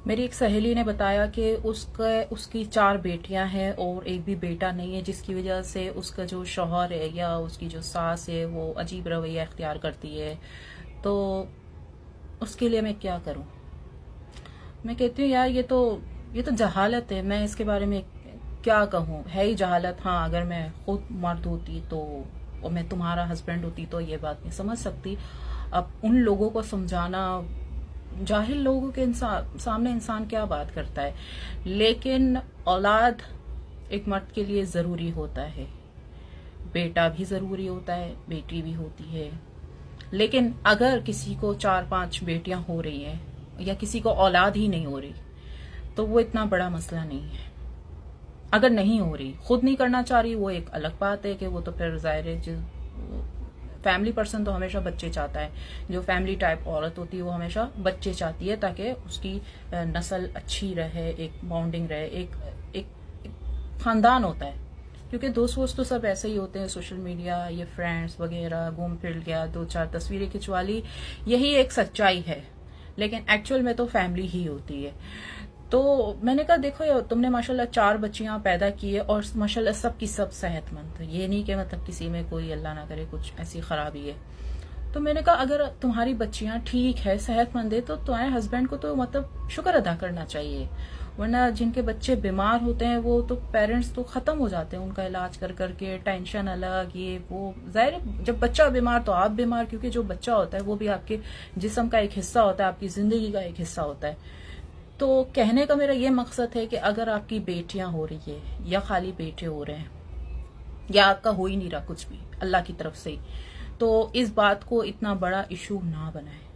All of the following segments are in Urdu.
میری ایک سہیلی نے بتایا کہ اس کی 4 بیٹیاں ہیں اور ایک بھی بیٹا نہیں ہے، جس کی وجہ سے اس کا جو شوہر ہے یا اس کی جو ساس ہے وہ عجیب رویہ اختیار کرتی ہے۔ تو اس کے لیے میں کیا کروں؟ میں کہتی ہوں یار یہ تو جہالت ہے، میں اس کے بارے میں کیا کہوں؟ ہے ہی جہالت۔ ہاں، اگر میں خود مرد ہوتی تو اور میں تمہارا ہسبینڈ ہوتی تو یہ بات نہیں سمجھ سکتی۔ اب ان لوگوں کو سمجھانا، جاہل لوگوں کے سامنے انسان کیا بات کرتا ہے، لیکن اولاد ایک مرد کے لیے ضروری ہوتا ہے، بیٹا بھی ضروری ہوتا ہے، بیٹی بھی ہوتی ہے۔ لیکن اگر کسی کو 4-5 بیٹیاں ہو رہی ہیں یا کسی کو اولاد ہی نہیں ہو رہی تو وہ اتنا بڑا مسئلہ نہیں ہے۔ اگر نہیں ہو رہی، خود نہیں کرنا چاہ رہی، وہ ایک الگ بات ہے کہ وہ تو پھر ظاہر ہے، فیملی پرسن تو ہمیشہ بچے چاہتا ہے، جو فیملی ٹائپ عورت ہوتی ہے وہ ہمیشہ بچے چاہتی ہے تاکہ اس کی نسل اچھی رہے، ایک بانڈنگ رہے، ایک خاندان ہوتا ہے۔ کیونکہ دوست تو سب ایسے ہی ہوتے ہیں، سوشل میڈیا، یہ فرینڈز وغیرہ، گھوم پھر گیا، 2-4 تصویریں کھنچوا لی، یہی ایک سچائی ہے، لیکن ایکچوئل میں تو فیملی ہی ہوتی ہے۔ تو میں نے کہا دیکھو تم نے ماشاءاللہ 4 بچیاں پیدا کی ہے اور ماشاءاللہ سب کی سب صحت مند، یہ نہیں کہ مطلب کسی میں کوئی اللہ نہ کرے کچھ ایسی خرابی ہے۔ تو میں نے کہا اگر تمہاری بچیاں ٹھیک ہے، صحت مند ہے، تو تمہارے ہسبینڈ کو تو مطلب شکر ادا کرنا چاہیے، ورنہ جن کے بچے بیمار ہوتے ہیں وہ تو پیرنٹس تو ختم ہو جاتے ہیں ان کا علاج کر کے، ٹینشن الگ، یہ وہ، ظاہر جب بچہ بیمار تو آپ بیمار، کیونکہ جو بچہ ہوتا ہے وہ بھی آپ کے جسم کا ایک حصہ ہوتا ہے، آپ کی زندگی کا ایک حصہ ہوتا ہے۔ تو کہنے کا میرا یہ مقصد ہے کہ اگر آپ کی بیٹیاں ہو رہی ہے یا خالی بیٹے ہو رہے ہیں یا آپ کا ہو ہی نہیں رہا کچھ بھی اللہ کی طرف سے، تو اس بات کو اتنا بڑا ایشو نہ بنائیں۔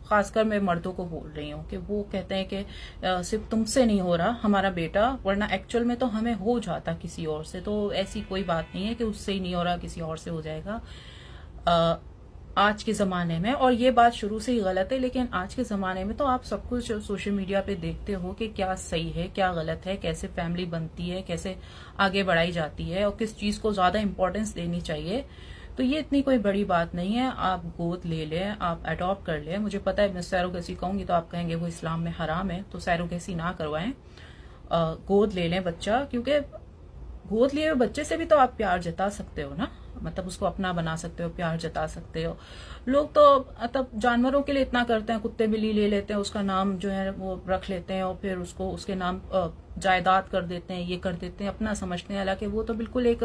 خاص کر میں مردوں کو بول رہی ہوں کہ وہ کہتے ہیں کہ صرف تم سے نہیں ہو رہا ہمارا بیٹا، ورنہ ایکچوئل میں تو ہمیں ہو جاتا کسی اور سے، تو ایسی کوئی بات نہیں ہے کہ اس سے ہی نہیں ہو رہا کسی اور سے ہو جائے گا۔ آج کے زمانے میں، اور یہ بات شروع سے ہی غلط ہے، لیکن آج کے زمانے میں تو آپ سب کچھ سوشل میڈیا پہ دیکھتے ہو کہ کیا صحیح ہے، کیا غلط ہے، کیسے فیملی بنتی ہے، کیسے آگے بڑھائی جاتی ہے اور کس چیز کو زیادہ امپورٹنس دینی چاہیے۔ تو یہ اتنی کوئی بڑی بات نہیں ہے، آپ گود لے لیں، آپ اڈاپٹ کر لیں۔ مجھے پتا ہے میں سیروگیسی کہوں گی تو آپ کہیں گے وہ اسلام میں حرام ہے، تو سیروگیسی نہ کروائیں، گود لے لیں بچہ، کیونکہ گود لیے ہوئے بچے سے بھی تو آپ پیار جتا سکتے ہو نا، مطلب اس کو اپنا بنا سکتے ہو، پیار جتا سکتے ہو۔ لوگ تو مطلب جانوروں کے لیے اتنا کرتے ہیں، کتے بلی لے لیتے ہیں، اس کا نام جو ہے وہ رکھ لیتے ہیں اور پھر اس کو اس کے نام جائیداد کر دیتے ہیں، یہ کر دیتے ہیں، اپنا سمجھتے ہیں، حالانکہ وہ تو بالکل ایک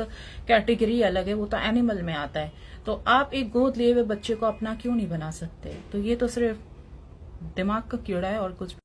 کیٹیگری الگ ہے، وہ تو اینیمل میں آتا ہے۔ تو آپ ایک گود لیے ہوئے بچے کو اپنا کیوں نہیں بنا سکتے؟ تو یہ تو صرف دماغ کا کیڑا ہے اور کچھ